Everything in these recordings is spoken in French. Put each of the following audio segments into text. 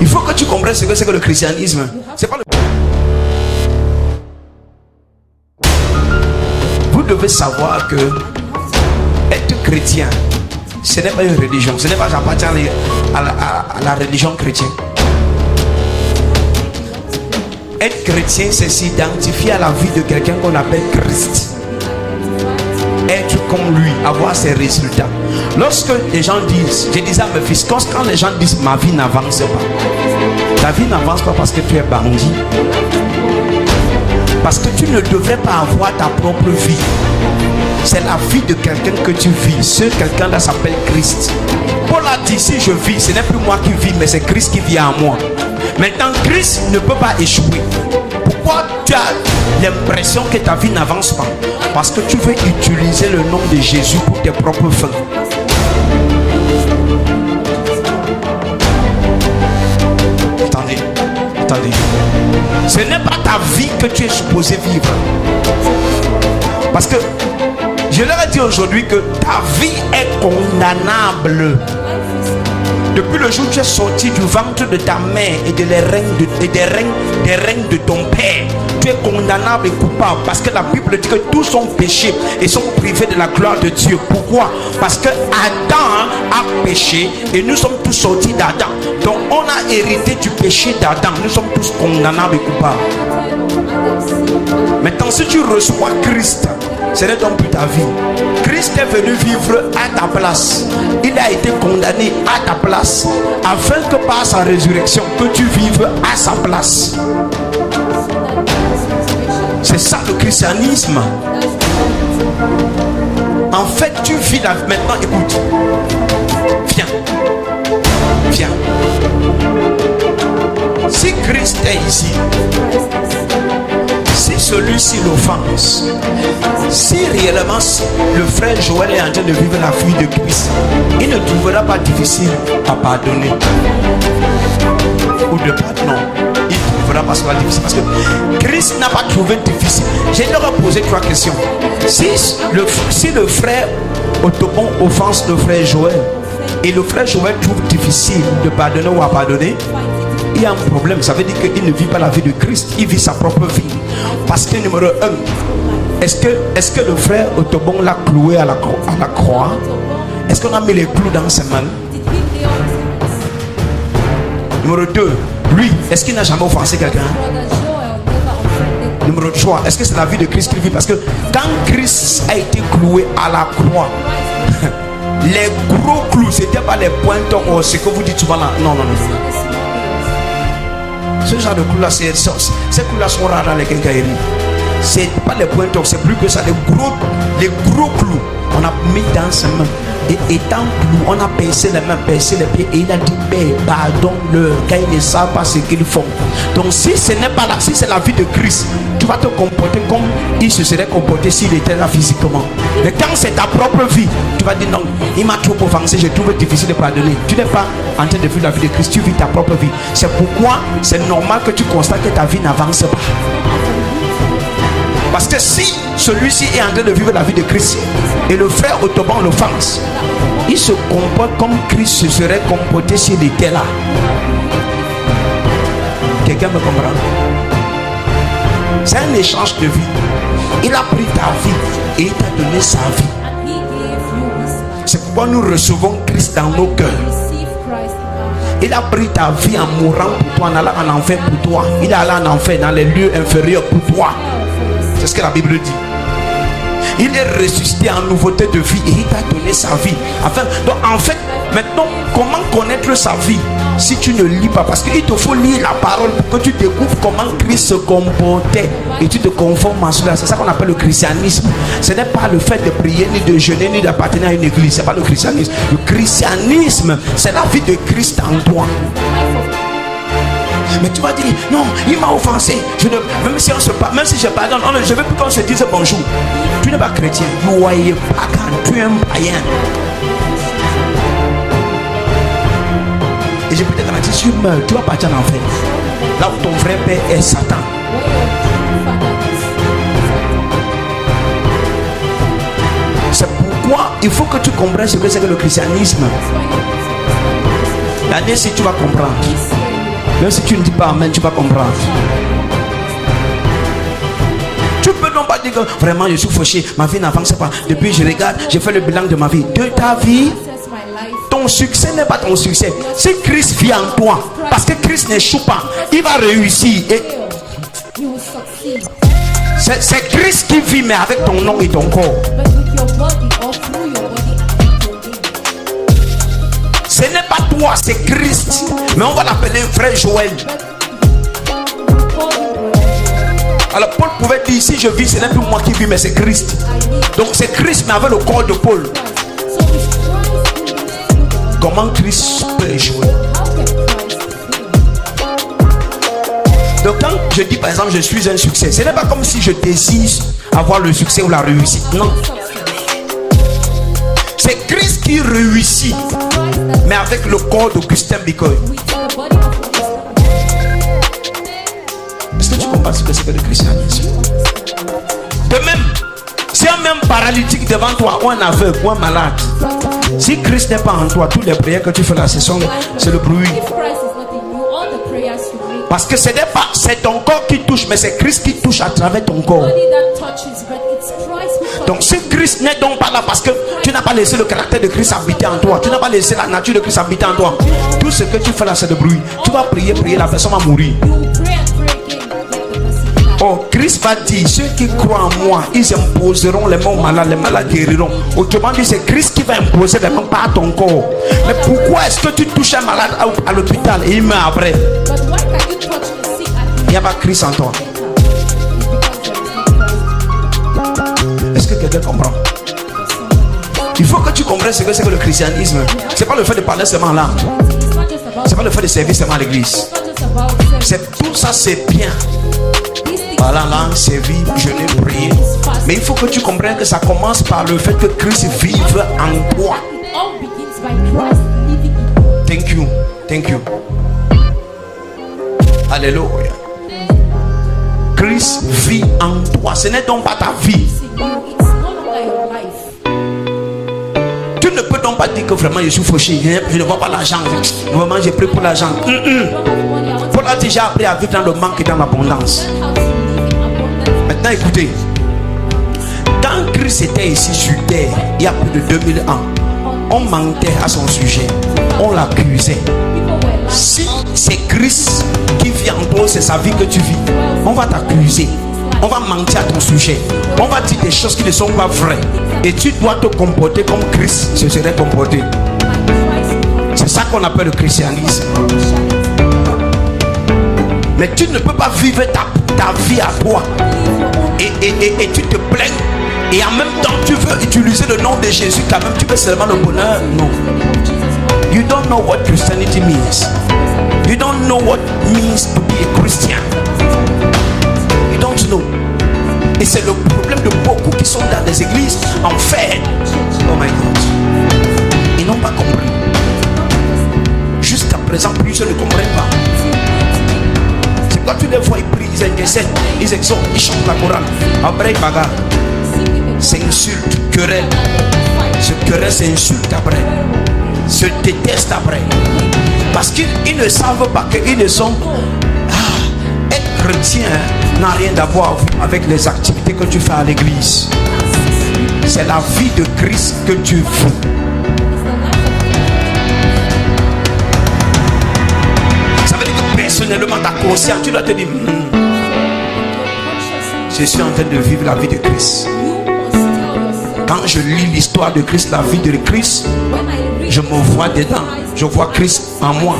Il faut que tu comprennes ce que c'est que le christianisme. C'est pas le... Vous devez savoir que être chrétien, ce n'est pas une religion. Ce n'est pas j'appartiens à la religion chrétienne. Être chrétien, c'est s'identifier à la vie de quelqu'un qu'on appelle Christ. Être comme lui, avoir ses résultats. Lorsque les gens disent, je disais à mes fils, quand les gens disent ma vie n'avance pas, ta vie n'avance pas parce que tu es bandit, parce que tu ne devrais pas avoir ta propre vie. C'est la vie de quelqu'un que tu vis. Ce quelqu'un-là s'appelle Christ. Paul a dit, si je vis, ce n'est plus moi qui vis, mais c'est Christ qui vit en moi. Maintenant, Christ ne peut pas échouer. Pourquoi tu as l'impression que ta vie n'avance pas? Parce que tu veux utiliser le nom de Jésus pour tes propres fins. Attendez. Ce n'est pas ta vie que tu es supposé vivre. Parce que je leur ai dit aujourd'hui que ta vie est condamnable. Depuis le jour où tu es sorti du ventre de ta mère et des règnes de ton père, tu es condamnable et coupable. Parce que la Bible dit que tous sont péchés et sont privés de la gloire de Dieu. Pourquoi? Parce que Adam a péché et nous sommes tous sortis d'Adam. Donc on a hérité du péché d'Adam. Nous sommes tous condamnables et coupables. Maintenant, si tu reçois Christ, ce n'est donc plus ta vie. Christ est venu vivre à ta place. Il a été condamné à ta place, afin que par sa résurrection, que tu vives à sa place. C'est ça le christianisme. En fait, tu vis là. Maintenant, écoute. Viens. Si Christ est ici, si celui-ci l'offense, si réellement le frère Joël est en train de vivre la vie de Christ, il ne trouvera pas difficile à pardonner ou de pardonner. Il ne trouvera pas cela difficile parce que Christ n'a pas trouvé difficile. Je leur ai posé 3 questions. Si le frère Otobon offense le frère Joël et le frère Joël trouve difficile de pardonner ou à pardonner, il y a un problème. Ça veut dire qu'il ne vit pas la vie de Christ, il vit sa propre vie. Parce que numéro 1, est-ce que le frère Otobon l'a cloué à la croix? Est-ce qu'on a mis les clous dans ses mains? Numéro 2, lui, est-ce qu'il n'a jamais offensé quelqu'un? Numéro 3, est-ce que c'est la vie de Christ qu'il vit? Parce que quand Christ a été cloué à la croix, les gros clous, c'était pas les pointons, c'est que vous dites souvent là. Non. Ce genre de clous là, ces clous là sont rares dans les quincailleries. C'est pas les pointons, c'est plus que ça. Les gros clous, on a mis dans ses mains. Et étant clou, on a percé les mains, percé les pieds. Et il a dit, Père, pardonne-leur, car ils ne savent pas ce qu'ils font. Donc si ce n'est pas là, si c'est la vie de Christ, tu vas te comporter comme il se serait comporté s'il était là physiquement. Mais quand c'est ta propre vie, tu vas dire non, il m'a trop offensé, je trouve difficile de pardonner. Tu n'es pas en train de vivre la vie de Christ, tu vis ta propre vie. C'est pourquoi c'est normal que tu constates que ta vie n'avance pas. Parce que si celui-ci est en train de vivre la vie de Christ et le frère Otobon l'offense, il se comporte comme Christ se serait comporté s'il était là. Quelqu'un me comprend? C'est un échange de vie. Il a pris ta vie et il t'a donné sa vie. C'est pourquoi nous recevons Christ dans nos cœurs. Il a pris ta vie en mourant pour toi, en allant en enfer pour toi. Il est allé en enfer dans les lieux inférieurs pour toi. C'est ce que la Bible dit. Il est ressuscité en nouveauté de vie et il t'a donné sa vie. Donc en fait, maintenant, comment connaître sa vie si tu ne lis pas? Parce qu'il te faut lire la parole pour que tu découvres comment Christ se comportait et tu te conformes à cela. C'est ça qu'on appelle le christianisme. Ce n'est pas le fait de prier, ni de jeûner, ni d'appartenir à une église. Ce n'est pas le christianisme. Le christianisme, c'est la vie de Christ en toi. Mais tu vas dire, non, il m'a offensé. Même si je pardonne, je ne veux plus qu'on se dise bonjour. Tu n'es pas chrétien. Tu es un païen. Et je peux te garantir, si tu meurs, tu vas partir en enfer. Là où ton vrai père est Satan. C'est pourquoi il faut que tu comprennes ce que c'est que le christianisme. L'année-ci, tu vas comprendre. Même si tu ne dis pas amen, tu vas comprendre. Tu peux non pas dire que vraiment je suis fauché, ma vie n'avance pas. Depuis je regarde, j'ai fait le bilan de ma vie. De ta vie, ton succès n'est pas ton succès. Si Christ vit en toi, parce que Christ n'échoue pas, il va réussir. C'est Christ qui vit, mais avec ton nom et ton corps. Ce n'est pas toi, c'est Christ. Mais on va l'appeler frère Joël. Alors Paul pouvait dire, si je vis, ce n'est plus moi qui vis, mais c'est Christ. Donc c'est Christ, mais avec le corps de Paul. Comment Christ peut échouer? Donc quand je dis par exemple je suis un succès, ce n'est pas comme si je désire avoir le succès ou la réussite. Non. C'est Christ qui réussit, mais avec le corps d'Augustin Bicoy. Est-ce que tu comprends ce que c'est que le christianisme? De même, si un même paralytique devant toi, ou un aveugle, ou un malade, si Christ n'est pas en toi, toutes les prières que tu fais là, c'est le bruit. Parce que c'est ton corps qui touche, mais c'est Christ qui touche à travers ton corps. Donc si Christ n'est donc pas là parce que tu n'as pas laissé le caractère de Christ habiter en toi, tu n'as pas laissé la nature de Christ habiter en toi, tout ce que tu fais là c'est de bruit. Tu vas prier, la personne va mourir. Oh, Christ va dire, ceux qui croient en moi, ils imposeront les mains aux malades, les malades guériront. Autrement dit, c'est Christ qui va imposer les mains, pas ton corps. Mais pourquoi est-ce que tu touches un malade à l'hôpital et il meurt après? Il n'y a pas Christ en toi. Est-ce que quelqu'un comprend? Il faut que tu comprennes ce que c'est que le christianisme. C'est pas le fait de parler seulement là. C'est pas le fait de servir seulement à l'église. Tout ça c'est bien. Parler en langue, servir, jeûner, prier. Mais il faut que tu comprennes que ça commence par le fait que Christ vive en toi. Thank you. Thank you. Alléluia. Christ vit en toi. Ce n'est donc pas ta vie. Tu ne peux donc pas dire que vraiment je suis fauché. Je ne vois pas l'argent. Vraiment j'ai pris pour l'argent. Paul a déjà appris à vivre dans le manque et dans l'abondance. Maintenant écoutez. Quand Christ était ici sur terre, il y a plus de 2000 ans, on mentait à son sujet. On l'accusait. Si c'est Christ qui vit en toi, c'est sa vie que tu vis, on va t'accuser, on va mentir à ton sujet, on va dire des choses qui ne sont pas vraies, et tu dois te comporter comme Christ se serait comporté. C'est ça qu'on appelle le christianisme. Mais tu ne peux pas vivre ta vie à toi et tu te plains et en même temps tu veux utiliser le nom de Jésus quand même, tu veux seulement le bonheur. Non. You don't know what Christianity means. You don't know what it means to be a Christian. You don't know. Et c'est le problème de beaucoup qui sont dans des églises en fait. Oh my God. Ils n'ont pas compris. Jusqu'à présent, plusieurs ne comprennent pas. C'est quand tu les vois, ils prient, ils intercèdent, ils exhortent, ils chantent la chorale. Après, ils bagarrent. C'est insulte, querelle. Ce querelle, c'est insulte après. Se détestent après. Parce qu'ils ne savent pas qu'ils ne sont. Être chrétien n'a rien à voir avec les activités que tu fais à l'église. C'est la vie de Christ que tu vis. Ça veut dire que personnellement ta conscience, tu dois te dire je suis en train de vivre la vie de Christ. Quand je lis l'histoire de Christ, la vie de Christ, je me vois dedans. Je vois Christ en moi.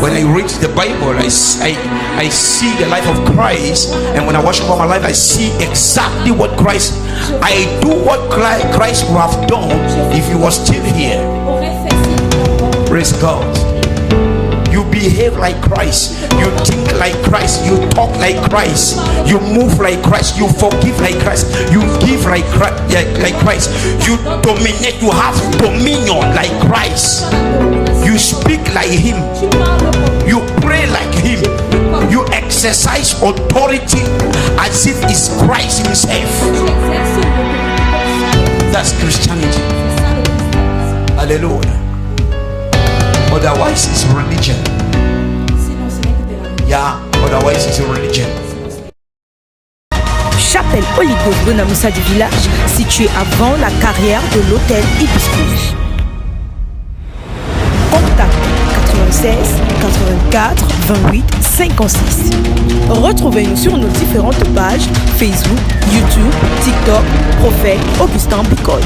When I read the Bible, I see the life of Christ, and when I watch over my life, I see exactly what Christ. I do what Christ would have done if he was still here. Praise God. You behave like Christ, you think like Christ, you talk like Christ, you move like Christ, you forgive like Christ, you give like Christ, you dominate, you have dominion like Christ, you speak like him, you pray like him, you exercise authority as if it's Christ himself. That's Christianity. Hallelujah. Otherwise, it's religion. Yeah, otherwise, it's religion. Chapelle Holy Ghost Bonamoussa du village, située avant la carrière de l'hôtel Hibiscus. Contact 96 84 28 56. Retrouvez-nous sur nos différentes pages Facebook, YouTube, TikTok, Prophète Augustin Bicol.